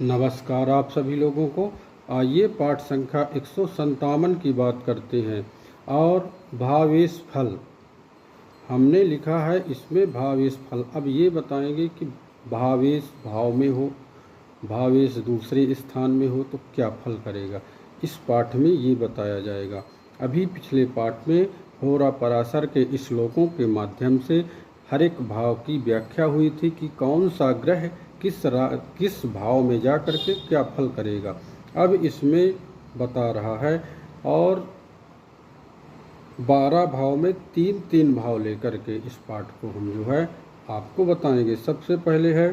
नमस्कार आप सभी लोगों को। आइए पाठ संख्या 157 की बात करते हैं। और भावेश फल हमने लिखा है, इसमें भावेश फल। अब ये बताएंगे कि भावेश भाव में हो, भावेश दूसरे स्थान में हो तो क्या फल करेगा। इस पाठ में ये बताया जाएगा। अभी पिछले पाठ में होरा पराशर के श्लोकों के माध्यम से हर एक भाव की व्याख्या हुई थी कि कौन सा ग्रह किस भाव में जा कर के क्या फल करेगा। अब इसमें बता रहा है और 12 भाव में तीन तीन भाव लेकर के इस पाठ को हम जो है आपको बताएंगे। सबसे पहले है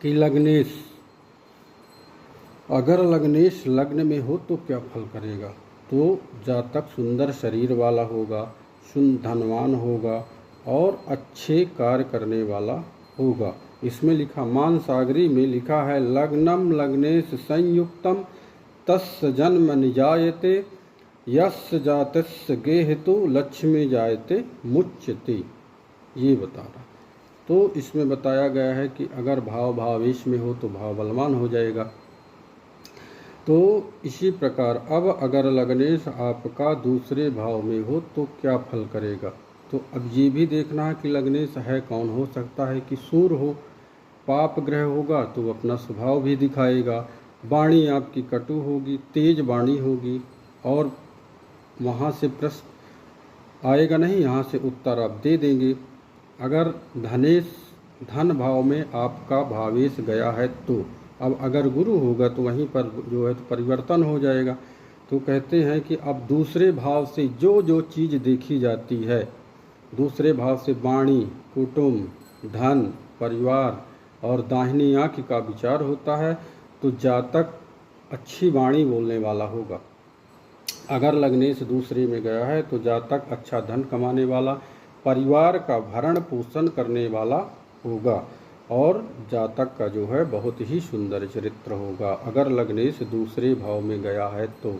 कि लग्नेश, अगर लग्नेश लग्न में हो तो क्या फल करेगा। तो जातक सुंदर शरीर वाला होगा, धनवान होगा और अच्छे कार्य करने वाला होगा। इसमें लिखा, मानसागरी में लिखा है, लग्नम लग्नेश संयुक्तम तस्य जन्म निजायते यस्य जातस्य गेहतु लक्ष्मी जायते मुच्यते। ये बता रहा। तो इसमें बताया गया है कि अगर भाव भावेश में हो तो भाव बलवान हो जाएगा। तो इसी प्रकार अब अगर लग्नेश आपका दूसरे भाव में हो तो क्या फल करेगा। तो अब ये भी देखना है कि लग्नेश है कौन। हो सकता है कि सूर्य हो, पाप ग्रह होगा तो अपना स्वभाव भी दिखाएगा। वाणी आपकी कटु होगी, तेज वाणी होगी और वहाँ से प्रश्न आएगा नहीं, यहाँ से उत्तर आप दे देंगे। अगर धन भाव में आपका भावेश गया है तो अब अगर गुरु होगा तो वहीं पर जो है तो परिवर्तन हो जाएगा। तो कहते हैं कि अब दूसरे भाव से जो जो चीज़ देखी जाती है, दूसरे भाव से वाणी, कुटुंब, धन, परिवार और दाहिनी आँख का विचार होता है तो जातक अच्छी वाणी बोलने वाला होगा। अगर लग्नेश दूसरे में गया है तो जातक अच्छा धन कमाने वाला, परिवार का भरण पोषण करने वाला होगा और जातक का जो है बहुत ही सुंदर चरित्र होगा। अगर लग्नेश दूसरे भाव में गया है तो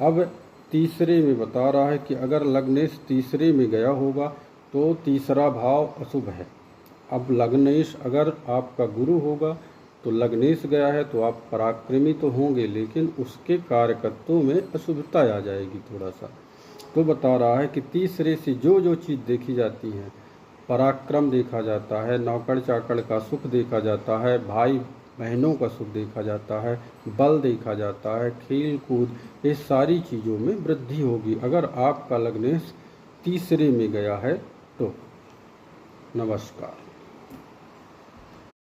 अब तीसरे में बता रहा है कि अगर लग्नेश तीसरे में गया होगा तो तीसरा भाव अशुभ है। अब लग्नेश अगर आपका गुरु होगा तो लग्नेश गया है तो आप पराक्रमी तो होंगे लेकिन उसके कार्यकर्तों में अशुभता आ जाएगी थोड़ा सा। तो बता रहा है कि तीसरे से जो जो चीज़ देखी जाती है, पराक्रम देखा जाता है, नौकर चाकर का सुख देखा जाता है, भाई बहनों का सुख देखा जाता है, बल देखा जाता है, खेल कूद, ये सारी चीज़ों में वृद्धि होगी अगर आपका लग्नेश तीसरे में गया है तो। नमस्कार।